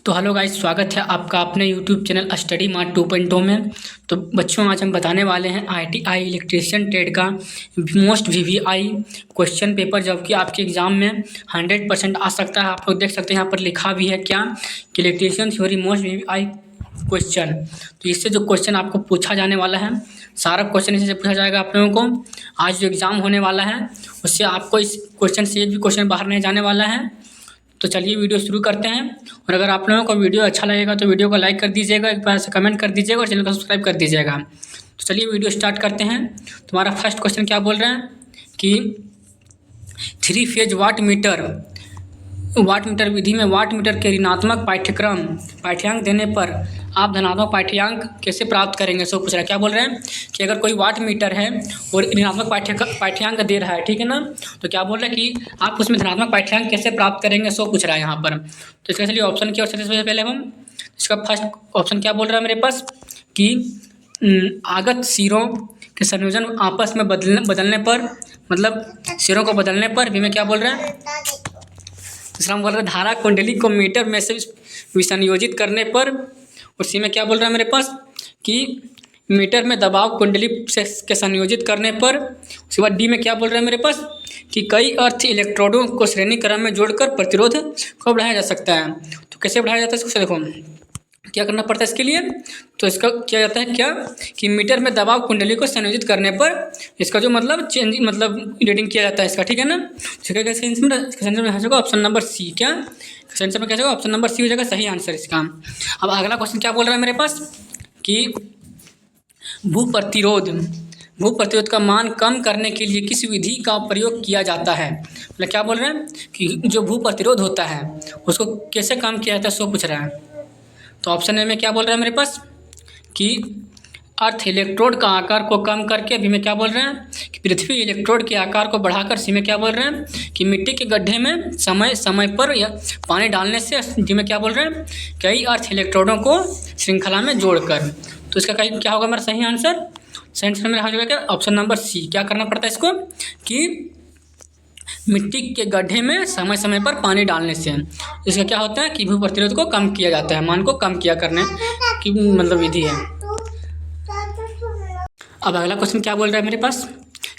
तो hello guys, स्वागत है आपका अपने यूट्यूब चैनल स्टडी मार्ट 2.0 में। तो बच्चों, आज हम बताने वाले हैं ITI इलेक्ट्रीशियन ट्रेड का मोस्ट VVI क्वेश्चन पेपर, जबकि आपके एग्ज़ाम में 100% आ सकता है। आप लोग देख सकते हैं यहाँ पर लिखा भी है क्या कि electrician theory most VVI question. तो इससे जो क्वेश्चन आपको पूछा जाने वाला है, सारा क्वेश्चन इससे पूछा जाएगा आप लोगों को। आज जो एग्ज़ाम होने वाला है उससे आपको इस क्वेश्चन से एक भी क्वेश्चन बाहर नहीं जाने वाला है। तो चलिए वीडियो शुरू करते हैं। और अगर आप लोगों को वीडियो अच्छा लगेगा तो वीडियो को लाइक कर दीजिएगा, एक बार से कमेंट कर दीजिएगा और चैनल को सब्सक्राइब कर दीजिएगा। तो चलिए वीडियो स्टार्ट करते हैं। तुम्हारा फर्स्ट क्वेश्चन क्या बोल रहा है कि 3 फेज वाट मीटर विधि में वाट मीटर के ऋणात्मक पाठ्यांक देने पर आप धनात्मक पाठ्यांक कैसे प्राप्त करेंगे, सो पूछ रहा है। क्या बोल रहे हैं कि अगर कोई वाट मीटर है और ऋणात्मक पाठ्यांक दे रहा है, ठीक है ना, तो क्या बोल रहा है कि आप उसमें धनात्मक पाठ्यांक कैसे प्राप्त करेंगे, सो पूछ रहा है यहाँ पर। तो इसके लिए ऑप्शन की ओर सबसे पहले हम इसका फर्स्ट ऑप्शन क्या बोल रहा है मेरे पास कि आगत सिरों के संयोजन आपस में बदलने पर, मतलब सिरों को बदलने पर भी मैं क्या बोल रहा है। दूसरा हम बोल रहे हैं धारा कुंडली को मीटर में से विसंयोजित करने पर, उसी में क्या बोल रहा है मेरे पास कि मीटर में दबाव कुंडली से के संयोजित करने पर। उसके बाद डी में क्या बोल रहा है मेरे पास कि कई अर्थ इलेक्ट्रोडों को श्रेणी क्रम में जोड़कर प्रतिरोध को बढ़ाया जा सकता है। तो कैसे बढ़ाया जाता है इसको देखो, क्या करना पड़ता है इसके लिए। तो इसका क्या जाता है क्या कि मीटर में दबाव कुंडली को संयोजित करने पर इसका जो मतलब रीडिंग किया जाता है इसका, ठीक है ना। इसका आंसर में हो जाएगा ऑप्शन नंबर सी। क्या आंसर में क्या जाएगा, ऑप्शन नंबर सी हो जाएगा सही आंसर इसका। अब अगला क्वेश्चन क्या बोल रहा है मेरे पास कि भू प्रतिरोध का मान कम करने के लिए किस विधि का प्रयोग किया जाता है। मतलब क्या बोल रहे हैं कि जो भू प्रतिरोध होता है उसको कैसे कम किया जाता है, सो पूछ रहा है। तो ऑप्शन ए में क्या बोल रहा है मेरे पास कि अर्थ इलेक्ट्रोड का आकार को कम करके, अभी में क्या बोल रहे हैं कि पृथ्वी इलेक्ट्रोड के आकार को बढ़ाकर, सी में क्या बोल रहे हैं कि मिट्टी के गड्ढे में समय समय पर या पानी डालने से, जी में क्या बोल रहे हैं कई अर्थ इलेक्ट्रोडों को श्रृंखला में जोड़कर। तो इसका क्या होगा मेरा सही आंसर। सही आंसर मेरा हो जाएगा क्या ऑप्शन नंबर सी। क्या करना पड़ता है इसको कि मिट्टी के गड्ढे में समय समय पर पानी डालने से इसका क्या होता है कि भू प्रतिरोध को कम किया जाता है, मान को कम किया करने की मतलब विधि है। अब अगला क्वेश्चन क्या बोल रहा है मेरे पास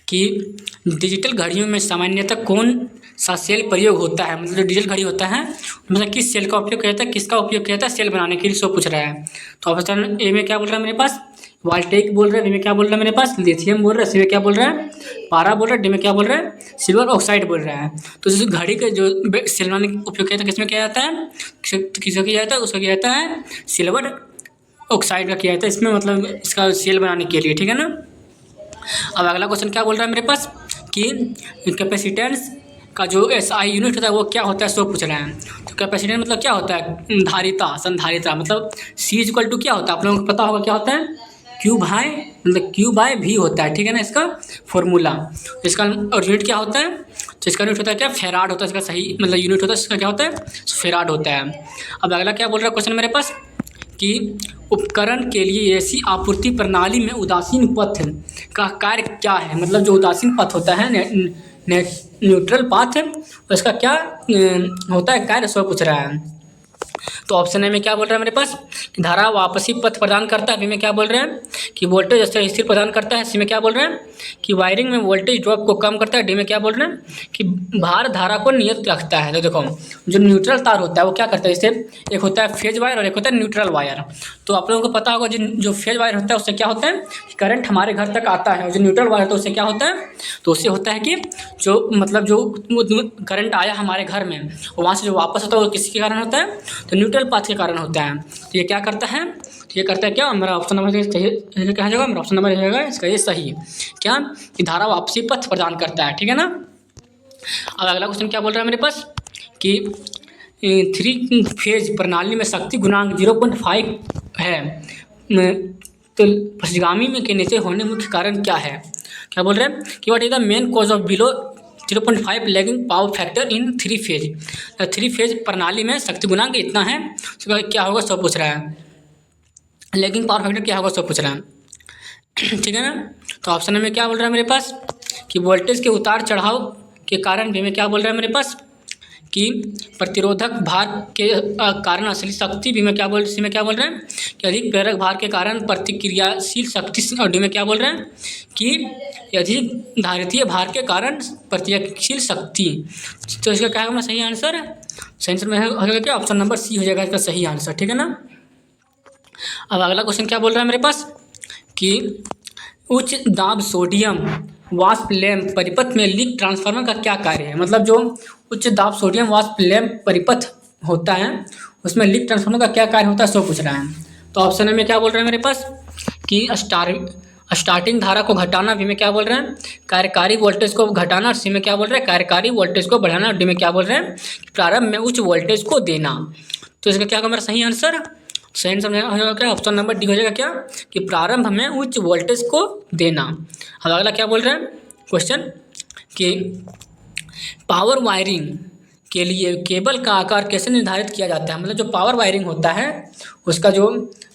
कि डिजिटल घड़ियों में सामान्यतः कौन सा सेल प्रयोग होता है। मतलब जो डिजिटल घड़ी होता है मतलब किस सेल का उपयोग किया जाता है, किसका उपयोग किया जाता है सेल बनाने के लिए, सो पूछ रहा है। तो ऑप्शन ए में क्या बोल रहा है मेरे पास वोल्टेइक बोल रहा है, बी में क्या बोल रहा है मेरे पास लिथियम बोल रहा है, सी में क्या बोल रहा है पारा बोल रहा है, डी में क्या बोल रहा है सिल्वर ऑक्साइड बोल रहा है। तो जैसे घड़ी के जो सेल बनाने का उपयोग किया जाता है किसमें किया जाता है, किसका किया जाता है, उसका किया जाता है सिल्वर ऑक्साइड का किया जाता है इसमें, मतलब इसका सेल बनाने के लिए, ठीक है ना। अब अगला क्वेश्चन क्या बोल रहा है मेरे पास कि कैपेसिटेंस का जो SI यूनिट होता है वो क्या होता है, सो पूछ रहे हैं। तो कैपेसिटेंस मतलब क्या होता है संधारिता, मतलब C = क्या होता है आप लोगों को पता होगा क्या होता है Q/V होता है, ठीक है ना इसका फॉर्मूला। इसका और यूनिट क्या होता है, तो इसका यूनिट होता है क्या फेराड होता है, इसका सही मतलब यूनिट होता है इसका क्या होता है फेराड होता है। अब अगला क्या बोल रहा है क्वेश्चन मेरे पास कि उपकरण के लिए ऐसी आपूर्ति प्रणाली में उदासीन पथ का कार्य क्या है। मतलब जो उदासीन पथ होता है न्यूट्रल पाथ है उसका क्या होता है कार्य, सो पूछ रहा है। तो ऑप्शन ए में क्या बोल रहा है मेरे पास कि धारा वापसी पथ प्रदान करता है, बी में क्या बोल रहे हैं कि वोल्टेज स्थिर प्रदान करता है, सी में क्या बोल रहे हैं कि वायरिंग में वोल्टेज ड्रॉप को कम करता है, डी में क्या बोल रहे हैं कि भार धारा को नियत रखता है। तो देखो जो न्यूट्रल तार होता है वो क्या करता है, इससे एक होता है फेज वायर और एक होता है न्यूट्रल वायर। तो आप लोगों को पता होगा जो फेज वायर होता है उससे क्या होता है करंट हमारे घर तक आता है, और जो न्यूट्रल वायर होता है उससे क्या होता है, तो उससे होता है कि जो मतलब जो करंट आया हमारे घर में वहाँ से जो वापस होता है वो किसके कारण होता है, तो न्यूट्रल पाथ के कारण होता है। तो ये क्या करता है, तो ये करता है क्या, मेरा ऑप्शन नंबर सही क्या जाएगा, मेरा ऑप्शन नंबर रहेगा इसका ये सही क्या कि धारा वापसी पथ प्रदान करता है, ठीक है ना। अब अगला क्वेश्चन क्या बोल रहा है मेरे पास कि 3 फेज प्रणाली में शक्ति गुणांक 0.5 है, तो पश्चिगामी में के नीचे होने मुख्य कारण क्या है। क्या बोल रहे हैं कि what is the main cause of below 0.5 lagging power factor in 3 phase. 3 phase प्रणाली में शक्ति गुणांक इतना है, उसका क्या होगा सब पूछ रहा है। लैगिंग पावर फैक्टर क्या होगा सब पूछ रहा है, ठीक है ना। तो ऑप्शन में क्या बोल रहा है मेरे पास कि वोल्टेज के उतार चढ़ाव के कारण, भी में क्या बोल रहा है मेरे पास कि प्रतिरोधक भार के कारण असली शक्ति, बी में क्या बोल सी में क्या बोल रहे हैं कि अधिक प्रेरक भार के कारण प्रतिक्रियाशील शक्ति, और डी में क्या बोल रहे हैं कि अधिक धारितीय भार के कारण प्रतिक्रियाशील शक्ति। तो इसका क्या होगा सही आंसर? सही आंसर में होगा क्या? ऑप्शन नंबर सी हो जाएगा इसका सही आंसर, ठीक है ना। अब अगला क्वेश्चन क्या बोल रहा है मेरे पास कि उच्च दाब सोडियम वाष्प लैंप परिपथ में लीक ट्रांसफार्मर का क्या कार्य है? मतलब जो उच्च दाब सोडियम वाष्प लैंप परिपथ होता है उसमें लीक ट्रांसफार्मर का क्या कार्य होता है, सो पूछ रहा है। तो ऑप्शन में क्या बोल रहे हैं मेरे पास कि स्टार्टिंग धारा को घटाना, बी में क्या बोल रहे हैं कार्यकारी वोल्टेज को घटाना, और सी में क्या बोल रहे हैं कार्यकारी वोल्टेज को बढ़ाना, और डी में क्या बोल रहे हैं प्रारंभ में उच्च वोल्टेज को देना। तो इसका क्या होगा मेरा सही आंसर? सही आंसर हो जाएगा क्या? ऑप्शन नंबर डी हो जाएगा क्या कि प्रारंभ में उच्च वोल्टेज को देना। अब अगला क्या बोल रहे हैं क्वेश्चन कि पावर वायरिंग के लिए केबल का आकार कैसे निर्धारित किया जाता है? मतलब जो पावर वायरिंग होता है उसका जो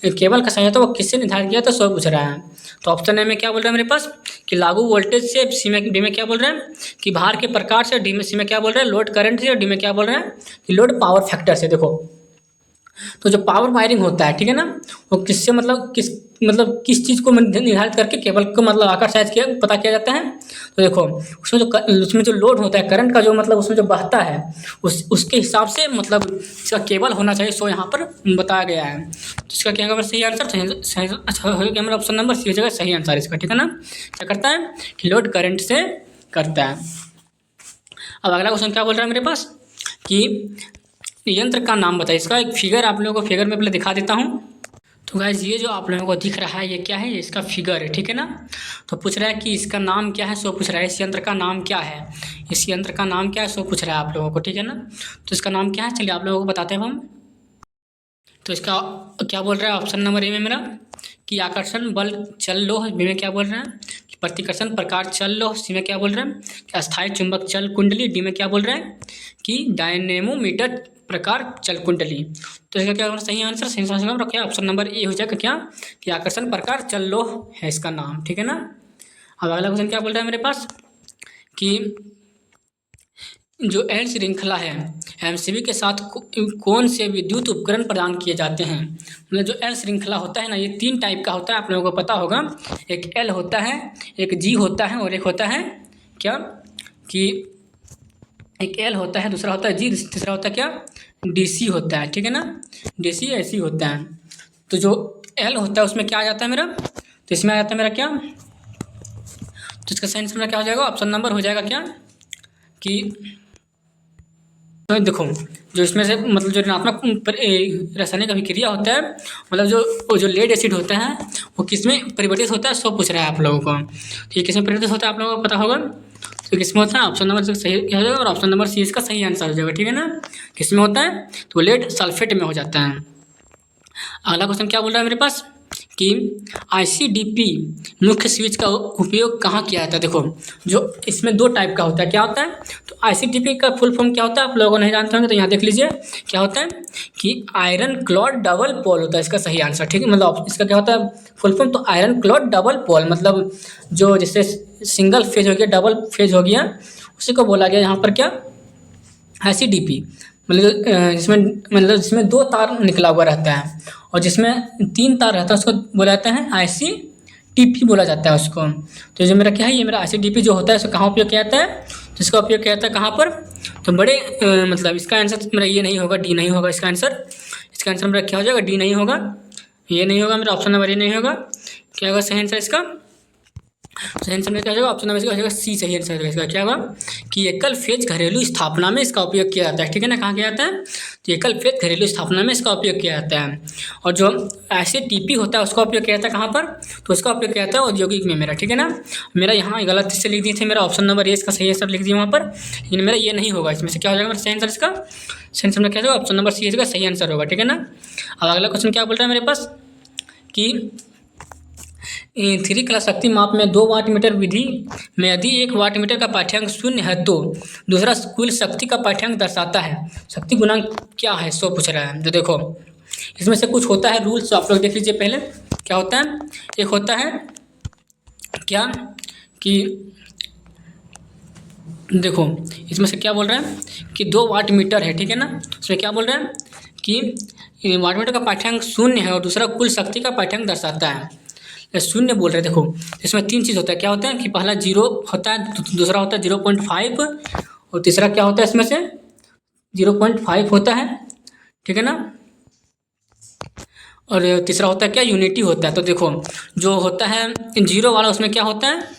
केबल का साइज होता है वो किससे निर्धारित किया जाता है, सो पूछ रहा है। तो ऑप्शन ए में क्या बोल रहा है मेरे पास कि लागू वोल्टेज से, सी में डी में क्या बोल रहे हैं कि भार के प्रकार से, डी में सी में क्या बोल रहे हैं लोड करंट से, और डी में क्या बोल रहे हैं कि लोड पावर फैक्टर से। देखो तो जो पावर वायरिंग होता है, ठीक है ना, वो किससे मतलब किस चीज़ को निर्धारित करके केबल को मतलब आकार साइज किया पता किया जाता है। तो देखो उसमें जो लोड होता है करंट का जो मतलब उसमें जो बहता है उसके हिसाब से मतलब इसका केबल होना चाहिए, सो यहाँ पर बताया गया है। तो इसका क्या होगा सही आंसर? सही अच्छा हो गया हमारा ऑप्शन नंबर सी हो जाएगा सही आंसर इसका, ठीक है ना। क्या करता है कि लोड करंट से करता है। अब अगला क्वेश्चन क्या बोल रहा है मेरे पास कि यंत्र का नाम बताइए। इसका एक फिगर आप लोगों को फिगर में पहले दिखा देता हूँ। तो गाइस ये जो आप लोगों को दिख रहा है ये क्या है? ये इसका फिगर है, ठीक है ना। तो पूछ रहा है कि इसका नाम क्या है, सो पूछ रहा है इस यंत्र का नाम क्या है, इस यंत्र का नाम क्या है, सो पूछ रहा है आप लोगों को, ठीक है ना। तो इसका नाम क्या है चलिए आप लोगों को बताते हैं हम। तो इसका क्या बोल रहा है ऑप्शन नंबर ए में मेरा कि आकर्षण बल चल लो, बी में क्या बोल रहे हैं कि प्रतिकर्षण प्रकार चल लो, सी में क्या बोल रहे हैं कि अस्थायी चुंबक चल कुंडली, डी में क्या बोल रहे हैं कि डायनेमोमीटर प्रकार चल कुंडली। तो इसका क्या होगा सही आंसर? सही आंसर रखिए ऑप्शन नंबर ए हो जाएगा क्या कि आकर्षण प्रकार चल लो है इसका नाम, ठीक है ना। अब अगला क्वेश्चन क्या बोल रहा है मेरे पास कि जो एल श्रृंखला है एमसीबी के साथ कौन से विद्युत उपकरण प्रदान किए जाते हैं? मतलब जो एल श्रृंखला होता है ना ये 3 टाइप का होता है, आप लोगों को पता होगा। एक एल होता है, एक जी होता है, और एक होता है क्या कि एक एल होता है, दूसरा होता है जी, तीसरा होता है क्या डीसी होता है, ठीक है ना। डीसी ऐसी होता है। तो जो एल होता है उसमें क्या आ जाता है मेरा, तो इसमें आ जाता है मेरा क्या, तो इसका सही आंसर मेरा क्या हो जाएगा? ऑप्शन नंबर हो जाएगा क्या कि तो देखो जो इसमें से मतलब जो ऋणात्मक रासायनिक अभिक्रिया होता है मतलब जो लेड एसिड होता है वो किस में परिवर्तित होता है, सो पूछ रहा है आप लोगों को। तो ये किस में परिवर्तित होता है आप लोगों को पता होगा। तो किस में होता है? ऑप्शन नंबर सही क्या हो जाएगा और ऑप्शन नंबर सी इसका सही आंसर हो जाएगा, ठीक है ना। किस में होता है तो लेड सल्फेट में हो जाता है। अगला क्वेश्चन क्या बोल रहा है मेरे पास कि आईसीडीपी मुख्य स्विच का उपयोग कहाँ किया जाता है। देखो जो इसमें 2 टाइप का होता है, क्या होता है तो आईसीडीपी का फुल फॉर्म क्या होता है आप लोगों नहीं जानते होंगे तो यहाँ देख लीजिए क्या होता है कि आयरन क्लॉड डबल पोल होता है इसका सही आंसर, ठीक है। मतलब इसका क्या होता है फुल फॉर्म तो आयरन क्लॉड डबल पोल, मतलब जो जैसे सिंगल फेज हो गया डबल फेज हो गया उसी को बोला गया यहाँ पर क्या आईसीडीपी। मतलब जिसमें 2 तार निकला हुआ रहता है और जिसमें 3 तार रहता है उसको बोला जाता है आईसीटीपी बोला जाता है उसको। तो जो मेरा क्या है ये मेरा आईसीटीपी जो होता है इसको कहाँ उपयोग किया जाता है, तो इसका उपयोग किया जाता है कहाँ पर तो बड़े मतलब इसका आंसर मेरा ये नहीं होगा, डी नहीं होगा इसका आंसर। इसका आंसर मेरा क्या हो जाएगा? डी नहीं होगा, ये नहीं होगा, मेरा ऑप्शन नंबर ये नहीं होगा। क्या होगा सही आंसर इसका? सही आंसर में क्या हो जाएगा? ऑप्शन नंबर इसका हो जाएगा सी सही आंसर होगा इसका। क्या होगा कि एकल फेज घरेलू स्थापना में इसका उपयोग किया जाता है, ठीक है ना। कहाँ किया जाता है तो एकल फेज घरेलू स्थापना में इसका उपयोग किया जाता है। और जो आईसीटीपी होता है उसका उपयोग किया जाता है कहाँ पर तो उसका उपयोग किया जाता है औद्योगिक में मेरा, ठीक है ना। मेरा यहाँ गलत से लिख दिए थे, मेरा ऑप्शन नंबर ए इसका सही आंसर लिख दिया वहाँ पर, लेकिन मेरा ये नहीं होगा। इसमें से क्या हो जाएगा मेरा सही आंसर इसका? सही आंसर में क्या होगा? ऑप्शन नंबर सी इसका सही आंसर होगा, ठीक है ना। अब अगला क्वेश्चन क्या बोल रहा है मेरे पास कि 3 कला शक्ति माप में 2 वाट मीटर विधि में यदि 1 वाट मीटर का पाठ्यांक 0 है तो दूसरा कुल शक्ति का पाठ्यांक दर्शाता है, शक्ति गुणांक क्या है, सो पूछ रहा है। तो देखो इसमें से कुछ होता है रूल्स, आप लोग देख लीजिए पहले क्या होता है। एक होता है क्या कि देखो इसमें से क्या बोल रहे हैं कि 2 वाट मीटर है, ठीक है ना। इसमें क्या बोल रहे हैं कि वाट मीटर का पाठ्यांक शून्य है और दूसरा कुल शक्ति का पाठ्यांक दर्शाता है। ये शून्य बोल रहे हैं। देखो इसमें 3 चीज़ होता है, क्या होता है कि पहला 0 होता है, दूसरा होता है 0.5 और तीसरा क्या होता है इसमें से 0.5 होता है, ठीक है ना। और तीसरा होता है क्या, यूनिटी होता है। तो देखो जो होता है 0 वाला उसमें क्या होता है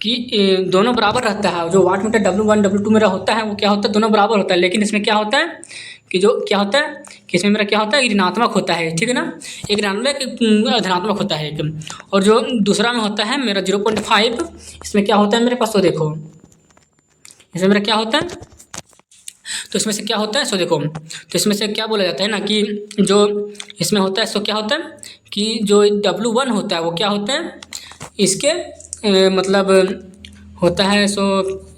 कि दोनों बराबर रहता है। जो वाट मीटर W1 W2 मेरा होता है वो क्या होता है, दोनों बराबर होता है। लेकिन इसमें क्या होता है कि जो क्या होता है कि इसमें मेरा क्या होता है ऋणात्मक होता है, ठीक है ना। एक ऋणात्मक एक धनात्मक होता है एक। और जो दूसरा में होता है मेरा 0.5, इसमें क्या होता है मेरे पास, तो देखो इसमें मेरा क्या होता है, तो इसमें से क्या होता है सो देखो, तो इसमें से क्या बोला जाता है ना कि जो इसमें होता है सो क्या होता है कि जो W1 होता है वो क्या होता है इसके मतलब होता है सो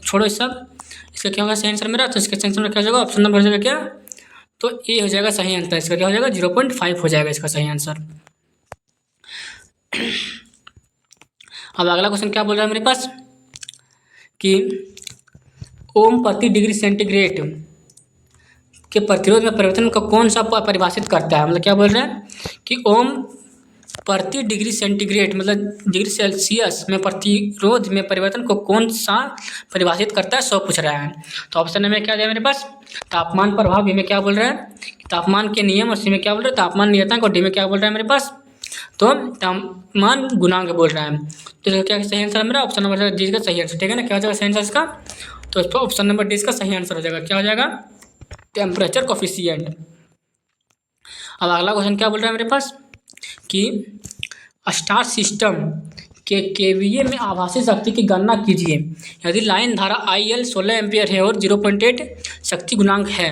छोड़ो इस सब। इसका क्या होगा सही आंसर मेरा, तो इसके सही आंसर में क्या हो जाएगा, ऑप्शन नंबर हो जाएगा क्या, तो ए हो जाएगा सही आंसर। इसका क्या हो जाएगा 0.5 हो जाएगा इसका सही आंसर। अब अगला क्वेश्चन क्या बोल रहा है मेरे पास कि ओम प्रति डिग्री सेंटीग्रेड के प्रतिरोध में परिवर्तन को कौन सा परिभाषित करता है। मतलब क्या बोल रहे हैं कि ओम प्रति डिग्री सेंटीग्रेड मतलब डिग्री सेल्सियस में प्रतिरोध में परिवर्तन को कौन सा परिभाषित करता है, सो पूछ रहा है। तो ऑप्शन में क्या दिया मेरे पास, तापमान प्रभाव, बी में क्या बोल रहा है तापमान के नियम, और सी में क्या बोल रहा है तापमान नियतांक, और डी में क्या बोल रहा है मेरे पास तो तापमान गुणांक बोल रहा है। तो इसका क्या सही आंसर मेरा ऑप्शन नंबर डी का सही आंसर, ठीक है ना। क्या हो जाएगा सही आंसर इसका, तो इसका ऑप्शन नंबर डी का सही आंसर हो जाएगा। क्या हो जाएगा टेम्परेचर कोफिशिएंट। अब अगला क्वेश्चन क्या बोल रहा है मेरे पास कि स्टार सिस्टम के केवीए में आभासी शक्ति की गणना कीजिए यदि लाइन धारा IL 16 एम्पियर है और 0.8 शक्ति गुणांक है।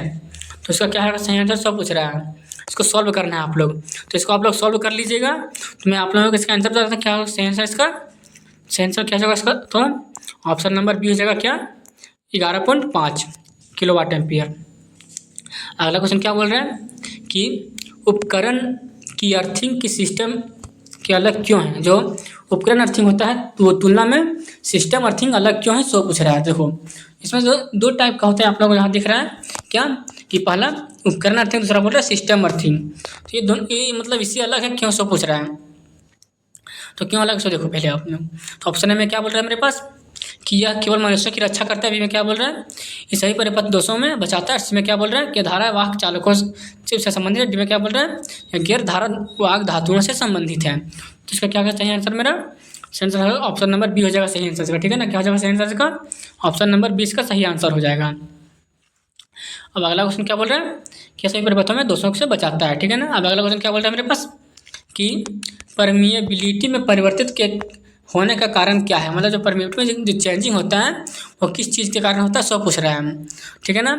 तो इसका क्या है सही आंसर, सब पूछ रहा है, इसको सॉल्व करना है आप लोग। तो इसको आप लोग सॉल्व कर लीजिएगा। तो मैं आप लोगों को इसका आंसर बता देता हूँ क्या सही आंसर इसका, सही आंसर क्या होगा इसका, तो ऑप्शन नंबर बी हो जाएगा क्या 11.5 किलोवाट एम्पियर। अगला क्वेश्चन क्या बोल रहे हैं कि उपकरण की अर्थिंग की सिस्टम के अलग क्यों है। जो उपकरण अर्थिंग होता है तो वो तुलना में सिस्टम अर्थिंग अलग क्यों है, सो पूछ रहा है। देखो इसमें जो 2 टाइप का होता है आप लोगों को यहाँ दिख रहा है क्या कि पहला उपकरण अर्थिंग, दूसरा बोल रहा है सिस्टम अर्थिंग। तो ये दोनों ये मतलब इससे अलग है क्यों, सो पूछ रहा है। तो क्यों अलग, सो देखो पहले आपने तो ऑप्शन में क्या बोल रहा है मेरे पास कि यह केवल मनुष्य की रक्षा करता है, बी में क्या बोल रहा है ये सही परिपथ दोषों में बचाता है, इसमें क्या बोल रहा है कि धारा वाहक चालकों से संबंधित है, डी में क्या बोल रहा है यह गैर धारा वाहक धातुओं से संबंधित है। तो इसका क्या सही आंसर मेरा सही आंसर ऑप्शन नंबर बी हो जाएगा सही आंसर इसका, ठीक है ना। क्या हो जाएगा सही आंसर इसका ऑप्शन नंबर 20 का सही आंसर हो जाएगा। अब अगला क्वेश्चन क्या बोल रहा है कि सही परिपथों में दोषों से बचाता है, ठीक है ना। अब अगला क्वेश्चन क्या बोल रहा है मेरे पास कि परमिएबिलिटी में परिवर्तित के होने का कारण क्या है। मतलब जो परमिएबिलिटी में जो चेंजिंग होता है वो किस चीज़ के कारण होता है, सो पूछ रहा है, ठीक है ना।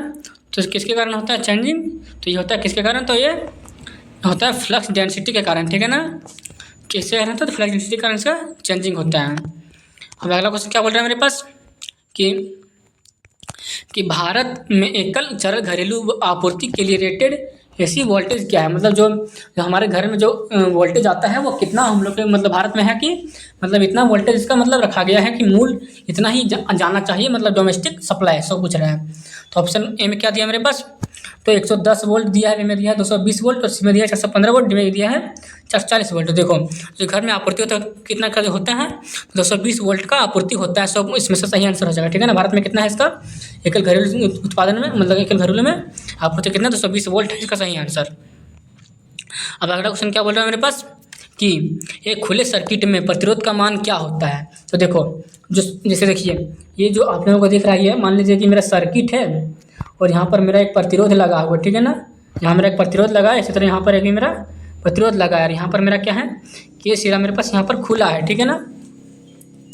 तो किसके कारण होता है चेंजिंग, तो ये होता है किसके कारण, तो ये होता है फ्लक्स डेंसिटी के कारण, ठीक है ना। किसके कारण होता है, तो फ्लक्स डेंसिटी के कारण इसका चेंजिंग होता है। अब अगला क्वेश्चन क्या बोल रहा है मेरे पास कि भारत में एकल चरण घरेलू आपूर्ति के लिए रेटेड एसी वोल्टेज क्या है। मतलब जो हमारे घर में जो वोल्टेज आता है वो कितना हम लोग के मतलब भारत में है कि मतलब इतना वोल्टेज इसका मतलब रखा गया है कि मूल इतना ही जाना चाहिए, मतलब डोमेस्टिक सप्लाई, सब पूछ रहा है। तो ऑप्शन ए में क्या दिया मेरे पास, तो 110 वोल्ट दिया है, बी में दिया है 220 वोल्ट, और सी में दिया है 415 वोल्ट, डी में दिया है 440 वोल्ट। देखो जो घर में आपूर्ति होता है कितना का होता है 220 वोल्ट का आपूर्ति होता है, सब इसमें से सही आंसर हो जाएगा, ठीक है ना। भारत में कितना है इसका एकल घरेलू उत्पादन में मतलब एकल घरेलू में आपूर्ति कितना 220 वोल्ट है इसका सही आंसर। अब अगला क्वेश्चन क्या बोल रहा है मेरे पास कि एक खुले सर्किट में प्रतिरोध का मान क्या होता है। तो देखो जो जैसे देखिए ये जो आप लोगों को दिख रहा है, मान लीजिए कि मेरा सर्किट है और यहाँ पर मेरा एक प्रतिरोध लगा हुआ, ठीक है ना। यहाँ मेरा एक प्रतिरोध लगा है, इसी तरह यहाँ पर एक भी मेरा प्रतिरोध लगा है, यहाँ पर मेरा क्या है कि ये सिरा मेरे पास यहाँ पर खुला है, ठीक है ना।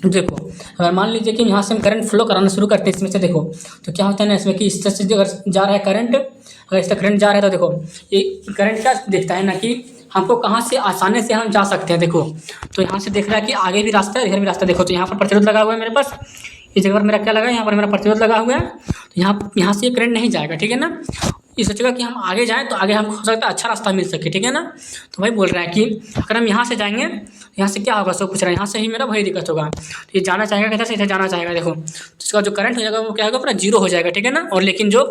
देखो अगर मान लीजिए कि यहाँ से हम करंट फ्लो कराना शुरू करते हैं इसमें से, देखो तो क्या होता है ना इसमें कि इस तरह से अगर जा रहा है करंट, अगर इस तरह करंट जा रहा है तो देखो ये करंट क्या दिखता है ना कि हमको कहाँ से आसानी से हम जा सकते हैं। देखो तो यहाँ से देख रहा है कि आगे भी रास्ता है इधर भी रास्ता। देखो तो यहाँ पर प्रतिरोध लगा हुआ है मेरे पास, इस जगह पर मेरा क्या लगा है यहाँ पर मेरा प्रतिरोध लगा हुआ है, तो यहाँ से ये करंट नहीं जाएगा, ठीक है ना। ये सोचेगा कि हम आगे जाएँ तो आगे हमको हो सकता है अच्छा रास्ता मिल सके, ठीक है ना। तो वही बोल रहा है कि अगर हम यहाँ से जाएंगे, यहाँ से क्या होगा, सब पूछ रहा है, यहाँ से ही मेरा वही दिक्कत होगा। तो ये जाना चाहेगा किधर से, इधर जाना चाहेगा, देखो तो इसका जो करंट हो जाएगा वो क्या होगा, पूरा जीरो हो जाएगा, ठीक है ना। और लेकिन जो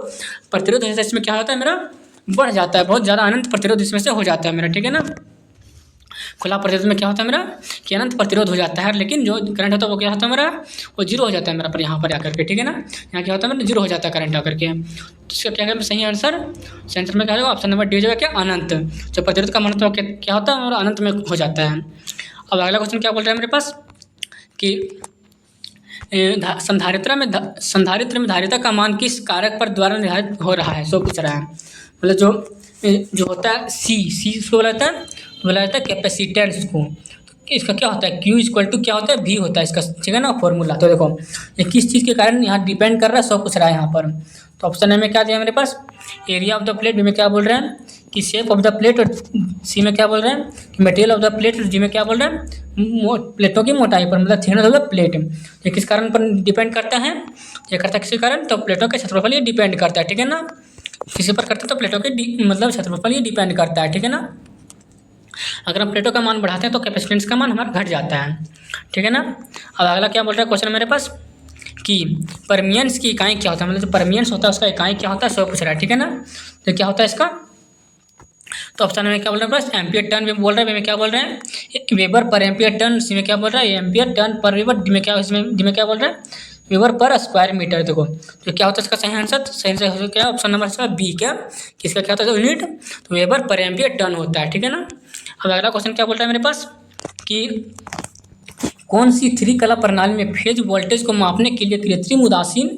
प्रतिरोध है इसमें क्या होता है, मेरा बढ़ जाता है, बहुत ज़्यादा अनंत प्रतिरोध इसमें से हो जाता है मेरा, ठीक है ना। खुला प्रतिरोध में क्या होता है मेरा कि अनंत प्रतिरोध हो जाता है, लेकिन जो करंट होता है वो क्या होता है मेरा, वो जीरो हो जाता है मेरा पर यहाँ पर आकर के, ठीक है ना। यहाँ क्या होता है मेरा जीरो हो जाता है करंट आकर के। तो इसका क्या है सही आंसर, आंसर में क्या होगा, ऑप्शन नंबर डी हो जाएगा क्या, अनंत। जो प्रतिरोध का मान क्या होता है और अनंत में हो जाता है। अब अगला क्वेश्चन क्या बोल रहा है मेरे पास कि संधारित्र में धारिता का मान किस कारक पर द्वारा निर्धारित हो रहा है, सो पूछ रहा है। मतलब जो होता है सी इसको बोला जाता है, बोला जाता है कैपेसिटेंस को। तो इसका क्या होता है, क्यू इक्वल टू क्या होता है, भी होता है इसका, ठीक है ना फॉर्मूला। तो देखो ये किस चीज़ के कारण यहाँ डिपेंड कर रहा है, सो पूछ रहा है यहाँ पर। तो ऑप्शन ए में क्या दिया मेरे पास, area of the plate, B में क्या बोल रहे हैं कि शेप ऑफ द प्लेट, और सी में क्या बोल रहे हैं कि मटेरियल ऑफ द प्लेट, और जी में क्या बोल रहे हैं प्लेटों की मोटाई पर, मतलब थिकनेस ऑफ द प्लेट। ये किस कारण पर डिपेंड करता है, ये करता है किसी कारण, तो प्लेटों के क्षेत्रफल ये डिपेंड करता है, ठीक है ना। किसी पर करता है तो प्लेटों के मतलब क्षेत्रफल ये डिपेंड करता है, ठीक है ना। अगर हम प्लेटों का मान बढ़ाते हैं तो कैपेसिटेंस का मान हमारा घट जाता है, ठीक है ना। अब अगला क्या बोल रहा है क्वेश्चन मेरे पास कि परमियंस की इकाई क्या होता है, मतलब जो परमियंस होता है उसका इकाई क्या होता है, सो पूछ रहा है, ठीक है ना। तो क्या होता है इसका, तो ऑप्शन में क्या बोल रहे हैं बस एम्पियर टर्न में बोल रहे हैं, बी में क्या बोल रहे हैं वेबर पर एम्पियर टर्न, सी में क्या बोल रहा है एम्पियर टर्न पर वेबर, डी में क्या, इसमें डी में क्या बोल रहा है वेबर पर स्क्वायर मीटर। देखो तो क्या होता है इसका सही आंसर, सही आंसर क्या ऑप्शन नंबर इसका बी, क्या किसका क्या होता है यूनिट, तो वेबर पर एम्पियर टर्न होता है, ठीक है ना। अब अगला क्वेश्चन क्या बोल रहा है मेरे पास कि कौन सी 3 कला प्रणाली में फेज वोल्टेज को मापने के लिए कृत्रिम उदासीन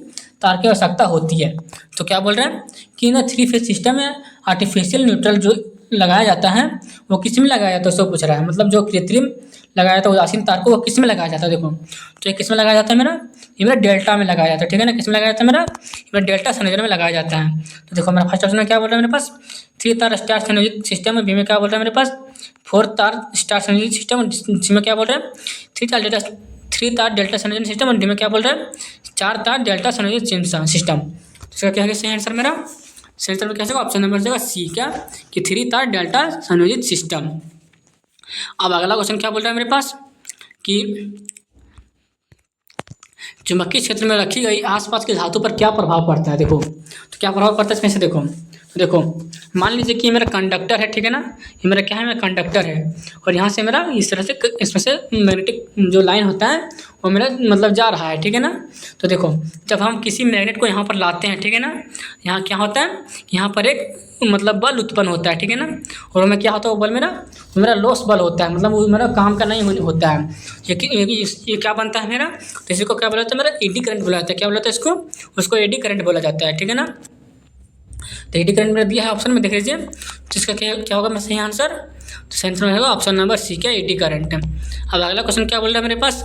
तार की आवश्यकता होती है। तो क्या बोल रहे हैं कि ना 3 फेज सिस्टम में आर्टिफिशियल न्यूट्रल जो लगाया जाता है वो किस में लगाया जाता है, उसको पूछ रहा है। मतलब जो कृत्रिम लगाया जाता है उदासीन तार को वो किस में लगाया जाता है, देखो तो ये किस में लगाया जाता है मेरा, ये मेरा डेल्टा में लगाया जाता है, ठीक है ना। किस में लगाया जाता है मेरा, ये मेरा डेल्टा संयोजन में लगाया जाता है। तो देखो मेरा फर्स्ट ऑप्शन में क्या बोल रहा है मेरे पास 3 तार स्टार संयोजित सिस्टम, बी में क्या बोल रहा है मेरे पास 4 तार स्टार संयोजित सिस्टम, जिसमें क्या बोल रहे हैं 3 तार डेल्टा संयोजन सिस्टम, और डी में क्या बोल रहा है 4 तार डेल्टा संयोजित सिस्टम। इसका क्या है सही आंसर मेरा, सही आंसर में क्या होगा ऑप्शन नंबर जाएगा सी, क्या कि 3 तार डेल्टा संयोजित सिस्टम। अब अगला क्वेश्चन क्या बोल रहा है मेरे पास कि चुंबकीय क्षेत्र में रखी गई आसपास के धातु पर क्या प्रभाव पड़ता है। देखो तो क्या प्रभाव पड़ता है इसमें से, देखो मान लीजिए कि ये मेरा कंडक्टर है, ठीक है ना, ये मेरा क्या है मेरा कंडक्टर है, और यहाँ से मेरा इस तरह से इसमें से मैग्नेटिक जो लाइन होता है वो मेरा मतलब जा रहा है, ठीक है ना। तो देखो जब हम किसी मैग्नेट को यहाँ पर लाते हैं, ठीक है ना, यहाँ क्या होता है यहाँ पर एक मतलब बल उत्पन्न होता है, ठीक है ना। और उसमें क्या होता है वो बल मेरा लॉस बल होता है, मतलब वो मेरा काम का नहीं होता है। ये क्या बनता है मेरा, तो इसी को क्या बोला जाता है मेरा एडी करंट बोला जाता है, क्या बोला जाता है इसको, उसको एडी करंट बोला जाता है, ठीक है ना। तो एडी करंट मेरा दिया है ऑप्शन में, देख लीजिए तो इसका क्या होगा मैं सही आंसर, तो सही आंसर होगा ऑप्शन नंबर सी, क्या एडी करंट। अब अगला क्वेश्चन क्या बोल रहा है मेरे पास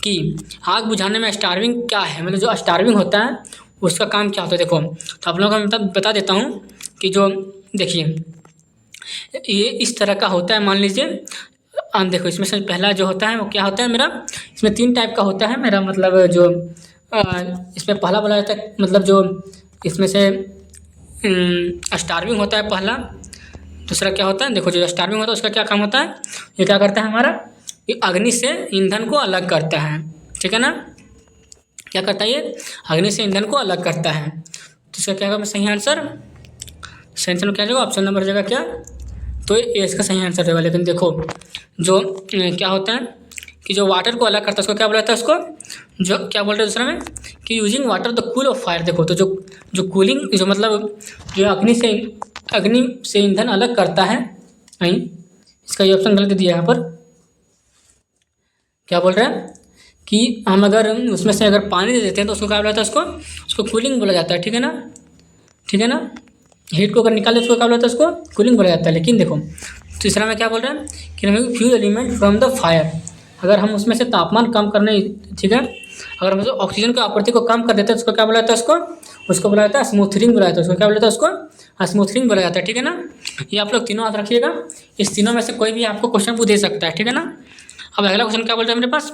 कि आग बुझाने में स्टार्विंग क्या है, मतलब जो स्टार्विंग होता है उसका काम क्या होता है। देखो तो आप लोगों को मैं बता देता हूँ कि जो देखिए ये इस तरह का होता है, मान लीजिए देखो इसमें से पहला जो होता है वो क्या होता है मेरा, इसमें 3 टाइप का होता है मेरा, मतलब जो इसमें पहला बोला जाता है मतलब जो इसमें से स्टार्विंग होता है पहला। दूसरा क्या होता है, देखो जो स्टार्विंग होता है उसका क्या काम होता है, ये क्या करता है हमारा, ये अग्नि से ईंधन को अलग करता है, ठीक है ना। क्या करता है ये अग्नि से ईंधन को अलग करता है। तो इसका क्या होगा सही आंसर, सही आंसर में क्या जाएगा ऑप्शन नंबर जाएगा क्या, तो ये इसका सही आंसर रहेगा। लेकिन देखो जो क्या होता है कि जो वाटर को अलग करता है उसको क्या बोला जाता है, उसको जो क्या बोलते हैं दूसरा में कि using water the cool off fire. देखो तो जो कूलिंग जो मतलब जो अग्नि से ईंधन अलग करता है, नहीं इसका ये ऑप्शन गलत दिया है यहाँ पर। क्या बोल रहे हैं कि हम अगर उसमें से अगर पानी दे देते हैं तो उसको क्या बोला जाता है, उसको कूलिंग बोला जाता है, ठीक है ना, ठीक है ना। हीट को अगर निकाले उसको क्या बोला जाता है, उसको कूलिंग बोला जाता है। लेकिन देखो तीसरा में क्या बोल रहे हैं कि हमें fuel element from the fire, अगर हम उसमें से तापमान कम करने, ठीक है, अगर हम ऑक्सीजन की आपूर्ति को कम कर देते हैं उसको क्या बोला जाता है, उसको बोला जाता है स्मूथरिंग बोला जाता है, उसको क्या बोला जाता है, उसको स्मूथरिंग बोला जाता है, ठीक है ना। ये आप लोग तीनों याद रखिएगा, इस तीनों में से कोई भी आपको क्वेश्चन पूछ दे सकता है, ठीक है ना। अब अगला क्वेश्चन क्या बोल रहे हैं मेरे पास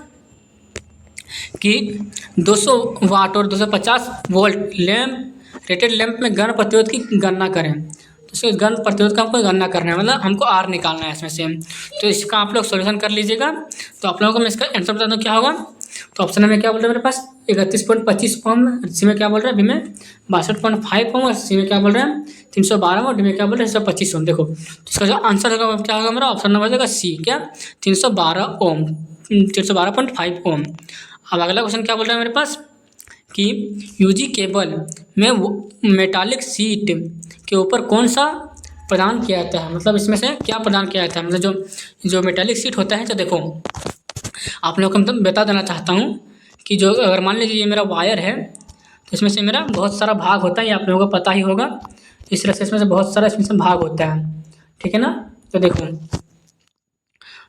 कि 200 वाट और 250 वोल्ट रेटेड लैंप में गण प्रतिरोध की गणना करें। तो इसके गण प्रतिरोध का हमको गणना करना है, मतलब हमको आर निकालना है इसमें से। तो इसका आप लोग सॉल्यूशन कर लीजिएगा। तो आप लोगों को मैं इसका आंसर बता दूँ क्या होगा। तो ऑप्शन में क्या बोल रहा है मेरे पास 31.25 ओम, सी में क्या बोल रहा है, बी में 62.5 ओम, और सी में क्या बोल रहा है 312 और डी में क्या बोल रहा है 125 ओम। देखो तो इसका जो आंसर होगा क्या होगा मेरा, ऑप्शन नंबर होगा सी, क्या 312 ओम, 312.5 ओम। अब अगला क्वेश्चन क्या बोल रहा है मेरे पास कि यूजी केबल में मेटालिक सीट के ऊपर कौन सा प्रदान किया जाता है, मतलब इसमें से क्या प्रदान किया जाता है, मतलब जो मेटालिक सीट होता है। तो देखो आप लोगों को मतलब बता देना चाहता हूँ कि जो अगर मान लीजिए ये मेरा वायर है, तो इसमें से मेरा बहुत सारा भाग होता है, ये आप लोगों को पता ही होगा। इस तरह से इसमें से बहुत सारा इसमें से भाग होता है, ठीक है ना। तो देखो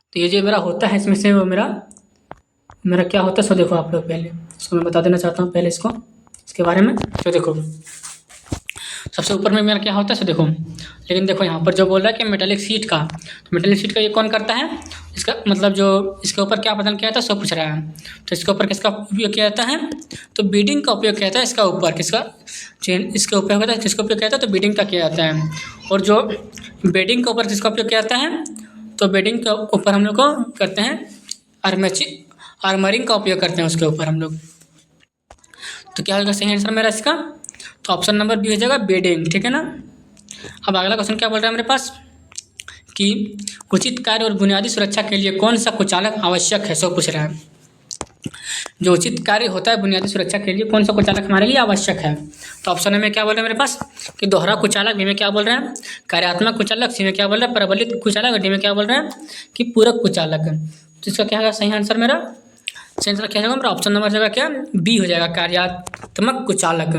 तो ये जो मेरा होता है इसमें से वो मेरा क्या होता है, सो देखो आप लोग पहले इसको मैं बता देना चाहता हूँ पहले इसके बारे में। तो देखो सबसे ऊपर में मेरा क्या होता है, सो देखो, लेकिन देखो यहाँ पर जो बोल रहा है कि मेटालिक सीट का, तो मेटालिक सीट का ये कौन करता है, इसका मतलब जो इसके ऊपर क्या प्रदान किया जाता है सो पूछ रहा है। तो इसके ऊपर किसका उपयोग किया जाता है, तो बीडिंग का उपयोग किया जाता है। इसका ऊपर किसका चेन इसके उपयोग होता है, किसका उपयोग किया जाता है, तो बीडिंग का किया जाता है। और जो बेडिंग के ऊपर किसका उपयोग किया जाता है, तो बेडिंग के ऊपर हम लोग को करते हैं आर्मरिंग का उपयोग करते हैं उसके ऊपर हम लोग। तो क्या होगा सही आंसर मेरा इसका, तो ऑप्शन नंबर बी हो जाएगा बेडिंग, ठीक है ना। अब अगला क्वेश्चन क्या बोल रहा है मेरे पास कि उचित कार्य और बुनियादी सुरक्षा के लिए कौन सा कुचालक आवश्यक है, सो पूछ रहा है। जो उचित कार्य होता है बुनियादी सुरक्षा के लिए कौन सा कुचालक हमारे लिए आवश्यक है। तो ऑप्शन में क्या बोल रहा है मेरे पास कि दोहरा कुचालक, बी में क्या बोल रहा है कार्यात्मक कुचालक, सी में क्या बोल रहा है प्रबलित कुचालक, और डी में क्या बोल रहा है कि पूरक कुचालक। तो इसका क्या होगा सही आंसर मेरा, सही आंसर क्या होगा मेरा ऑप्शन नंबर जाएगा क्या बी हो जाएगा कार्यात्मक कुचालक।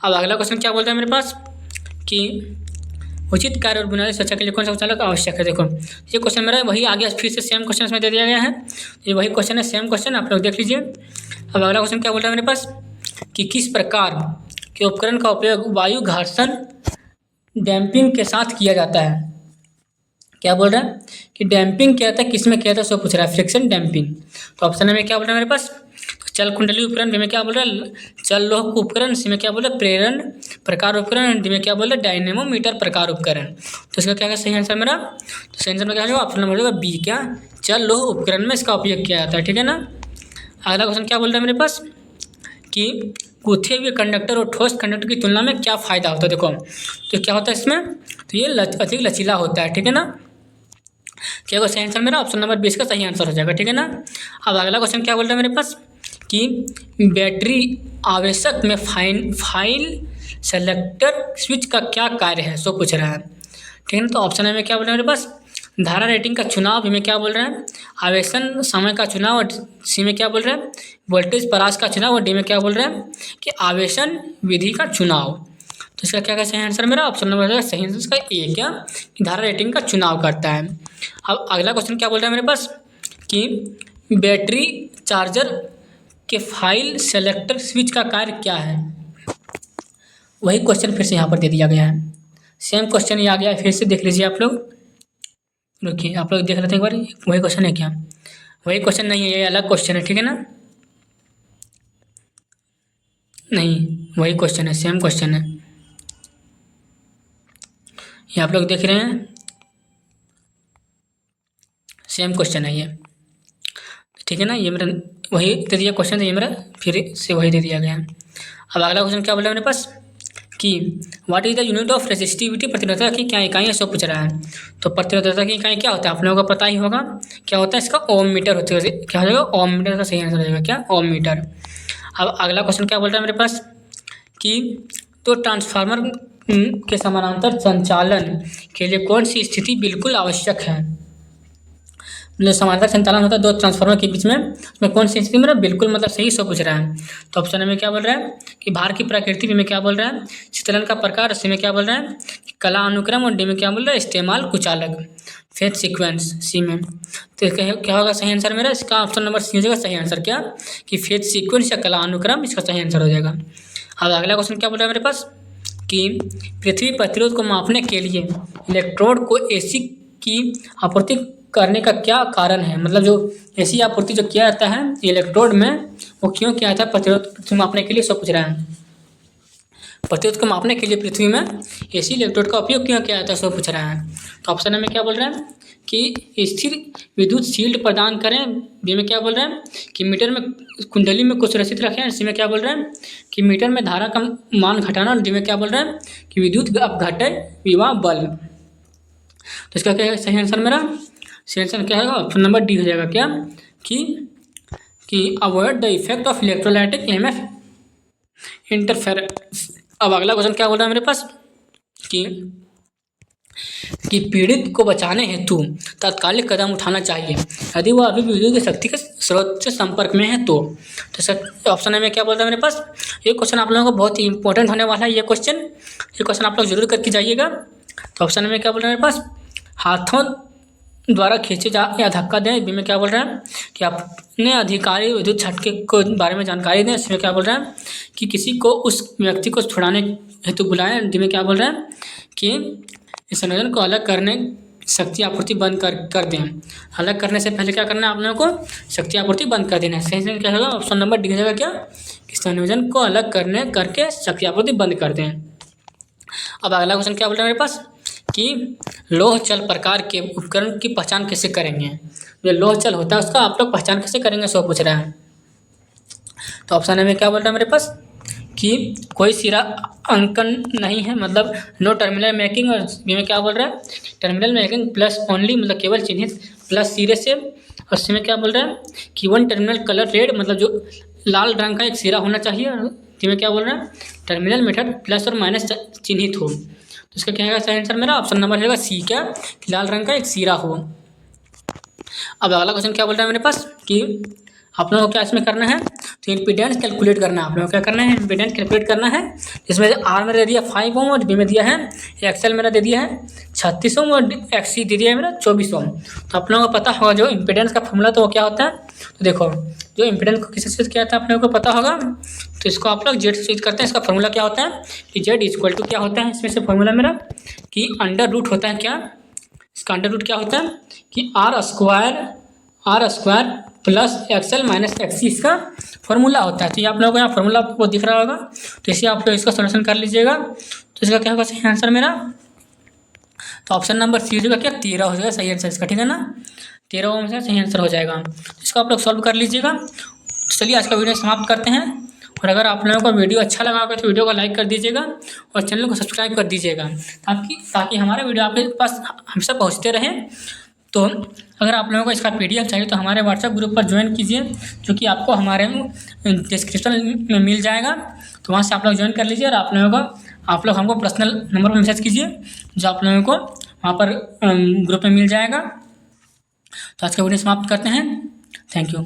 अब अगला क्वेश्चन क्या बोल रहा है मेरे पास कि उचित कार्य और बुनियादी सुरक्षा के लिए कौन सा कुचालक आवश्यक है। देखो ये क्वेश्चन मेरा वही आ गया, फिर से सेम क्वेश्चन इसमें दे दिया गया है, ये वही क्वेश्चन है, सेम क्वेश्चन आप लोग देख लीजिए। अब अगला क्वेश्चन क्या बोल रहा है मेरे पास कि किस प्रकार के उपकरण का उपयोग वायु घर्षण डैम्पिंग के साथ किया जाता है। क्या बोल रहा है कि डैम्पिंग क्या होता है, किस में किया जाता है, सो पूछ रहा है फ्रिक्शन डैम्पिंग। तो ऑप्शन में क्या बोल रहा है मेरे पास तो चल कुंडली उपकरण, बी में क्या बोल रहा है चल लोह उपकरण, सी में क्या बोल रहा है प्रेरण प्रकार उपकरण, डी में क्या बोल रहा है डायनेमोमीटर प्रकार उपकरण। तो इसका क्या है सही आंसर मेरा, तो सही आंसर में क्या होगा ऑप्शन नंबर होगा बी, क्या चल लोह उपकरण में इसका उपयोग किया जाता है, ठीक है ना। अगला क्वेश्चन क्या बोल रहा है मेरे पास कि गूथे हुए कंडक्टर और ठोस कंडक्टर की तुलना में क्या फ़ायदा होता है। देखो तो क्या होता है इसमें, तो ये अधिक लचीला होता है, ठीक है ना। क्या होगा सही आंसर मेरा ऑप्शन नंबर 20 का सही आंसर हो जाएगा, ठीक है ना। अब अगला क्वेश्चन क्या बोल रहा है मेरे पास कि बैटरी आवेशक में फाइल सेलेक्टर स्विच का क्या कार्य है, सो पूछ रहा है, ठीक है ना। तो ऑप्शन में क्या बोल रहा है मेरे पास धारा रेटिंग का चुनाव, बी में क्या बोल रहा है आवेशन समय का चुनाव, और सी में क्या बोल रहा है वोल्टेज परास का चुनाव, और डी में क्या बोल रहा है कि आवेशन विधि का चुनाव। तो इसका क्या सही आंसर मेरा ऑप्शन नंबर सही आंसर इसका ए, क्या कि धारा रेटिंग का चुनाव करता है। अब अगला क्वेश्चन क्या बोल रहा है मेरे पास कि बैटरी चार्जर के फाइल सेलेक्टर स्विच का कार्य क्या है। वही क्वेश्चन फिर से यहाँ पर दे दिया गया है, सेम क्वेश्चन ये आ गया है, फिर से देख लीजिए आप लोग, रुकिए आप लोग देख लेते हैं एक बार वही क्वेश्चन है क्या, वही क्वेश्चन नहीं है, ये अलग क्वेश्चन है, ठीक है ना। नहीं वही क्वेश्चन है, सेम क्वेश्चन है, ये आप लोग देख रहे हैं सेम क्वेश्चन है ये, ठीक है ना। ये मेरा वही दे दिया क्वेश्चन, ये मेरा फिर से वही दे दिया गया है। अब अगला क्वेश्चन क्या बोला मेरे पास कि what is the unit of resistivity, प्रतिरोधकता की क्या इकाई है, सो पूछ रहा है। तो प्रतिरोधकता की इकाई क्या होता है आप लोगों को पता ही होगा, क्या होता है इसका ओम मीटर होता है, क्या हो जाएगा ओम मीटर का सही आंसर हो जाएगा, क्या ओम मीटर। अब अगला क्वेश्चन क्या बोल रहा है मेरे पास कि तो ट्रांसफार्मर के समानांतर संचालन के लिए कौन सी स्थिति बिल्कुल आवश्यक है। मतलब समांतर संचालन होता है दो ट्रांसफार्मर के बीच में, उसमें कौन सी स्थिति मेरा बिल्कुल मतलब सही सो पूछ रहा है। तो ऑप्शन में क्या बोल रहा है कि भार की प्रकृति, बी में क्या बोल रहा है शीतलन का प्रकार, सी में क्या बोल रहा है कला अनुक्रम, और डी में क्या बोल रहा है इस्तेमाल कुचालक फेज सीक्वेंस, सी में। तो क्या होगा सही आंसर मेरा, इसका ऑप्शन नंबर सी हो जाएगा सही आंसर, क्या कि फेज सीक्वेंस या कला अनुक्रम, इसका सही आंसर हो जाएगा। अब अगला क्वेश्चन क्या बोल रहा है मेरे पास कि पृथ्वी प्रतिरोध को मापने के लिए इलेक्ट्रोड को एसी की आपूर्ति करने का क्या कारण है। मतलब जो एसी आपूर्ति जो किया जाता है इलेक्ट्रोड में, वो क्यों किया जाता है प्रतिरोध मापने के लिए, सब पूछ रहा है। प्रतिरोध को मापने के लिए पृथ्वी में एसी इलेक्ट्रोड का उपयोग क्यों किया जाता है, सो पूछ रहा है। तो ऑप्शन में क्या बोल रहे हैं कि स्थिर विद्युत शील्ड प्रदान करें। बी में क्या बोल रहे हैं कि मीटर में कुंडली में कुछ रसित रखें। सी में क्या बोल रहे हैं कि मीटर में धारा का मान घटाना। और डी में क्या बोल रहे हैं कि विद्युत अपघट्य विभव बल। तो इसका क्या है सही आंसर मेरा? सही आंसर क्या होगा? ऑप्शन नंबर डी हो जाएगा। क्या कि avoid the effect of electrolytic EMF interference. अब अगला क्वेश्चन क्या बोल रहा है मेरे पास कि पीड़ित को बचाने हेतु तात्कालिक कदम उठाना चाहिए यदि वह अभी विद्युत शक्ति के स्रोत से संपर्क में है तो सर ऑप्शन में क्या बोल रहा है मेरे पास? ये क्वेश्चन आप लोगों को बहुत ही इंपॉर्टेंट होने वाला है। ये क्वेश्चन आप लोग जरूर करके जाइएगा। तो ऑप्शन में क्या बोल रहा है मेरे पास? हाथों द्वारा खींचे जा या धक्का दें। बी में क्या बोल रहे हैं कि अपने अधिकारी विद्युत झटके को बारे में जानकारी दें। इसमें क्या बोल रहे हैं कि किसी को उस व्यक्ति को छुड़ाने हेतु बुलाएं। डी में क्या बोल रहे हैं कि इस संयोजन को अलग करने शक्ति आपूर्ति बंद कर दें। अलग करने से पहले क्या करना है आप लोगों को? शक्ति आपूर्ति बंद कर देना है। सही से क्या होगा? ऑप्शन नंबर डी हो जाएगा। क्या कि संयोजन को अलग करके शक्ति आपूर्ति बंद कर दें। अब अगला क्वेश्चन क्या बोल रहा है मेरे पास कि लोह चल प्रकार के उपकरण की पहचान कैसे करेंगे? जो लोह चल होता है उसका आप लोग पहचान कैसे करेंगे, सो पूछ रहा है। तो ऑप्शन में क्या बोल रहा है मेरे पास कि कोई सिरा अंकन नहीं है, मतलब नो टर्मिनल मेकिंग। और बी में क्या बोल रहा है? टर्मिनल मेकिंग प्लस ओनली, मतलब केवल चिन्हित प्लस सिरे से। और सी में क्या बोल रहा है कि वन टर्मिनल कलर रेड, मतलब जो लाल रंग का एक सिरा होना चाहिए। और डी में क्या बोल रहा है? टर्मिनल मेथड प्लस और माइनस चिन्हित हो। तो इसका क्या है सही आंसर मेरा? ऑप्शन नंबर रहेगा सी। क्या कि लाल रंग का एक सिरा हो। अब अगला क्वेश्चन क्या बोल रहा है मेरे पास कि आप लोगों को क्या इसमें करना है? तो इम्पीडेंस कैलकुलेट करना है। आप लोगों को क्या करना है? इम्पीडेंस कैलकुलेट करना है। जिसमें आर मेरा दे दिया 5 ओम और बी में दिया है एक्सएल मेरा दे दिया है 36 ओम और एक्सी दे दिया है मेरा 24 ओम। तो आप लोगों को पता होगा जो इम्पीडेंस का फॉर्मूला तो वो क्या होता है? तो देखो जो इम्पीडेंस को किससे यूज किया था आप लोगों को पता होगा। तो इसको आप लोग जेड से यूज करते हैं। इसका फॉर्मूला क्या होता है कि जेड इक्वल टू क्या होता है इसमें से फॉर्मूला मेरा कि अंडर रूट होता है। क्या इसका अंडर रूट क्या होता है कि r square plus x l minus x y इसका फॉर्मूला होता है। तो ये आप लोगों को यहाँ फॉर्मूला आपको दिख रहा होगा। तो इसे आप लोग इसका सोल्यूशन कर लीजिएगा। तो इसका क्या होगा सही आंसर मेरा? तो ऑप्शन नंबर सी होगा। क्या 13 हो जाएगा सही आंसर इसका, ठीक है ना? 13 ओम से सही आंसर हो जाएगा। इसको आप लोग सॉल्व कर लीजिएगा। तो चलिए आज का वीडियो समाप्त करते हैं। और अगर आप लोगों को वीडियो अच्छा लगा होगा तो वीडियो को लाइक कर दीजिएगा और चैनल को सब्सक्राइब कर दीजिएगा ताकि हमारा वीडियो आपके पास हमेशा पहुँचते रहें। तो अगर आप लोगों को इसका PDF चाहिए तो हमारे व्हाट्सएप ग्रुप पर ज्वाइन कीजिए, जो कि आपको हमारे डिस्क्रिप्शन में मिल जाएगा। तो वहाँ से आप लोग ज्वाइन कर लीजिए और आप लोग हमको पर्सनल नंबर पर मैसेज कीजिए, जो आप लोगों को वहाँ पर ग्रुप में मिल जाएगा। तो आज का वीडियो समाप्त करते हैं। Thank you.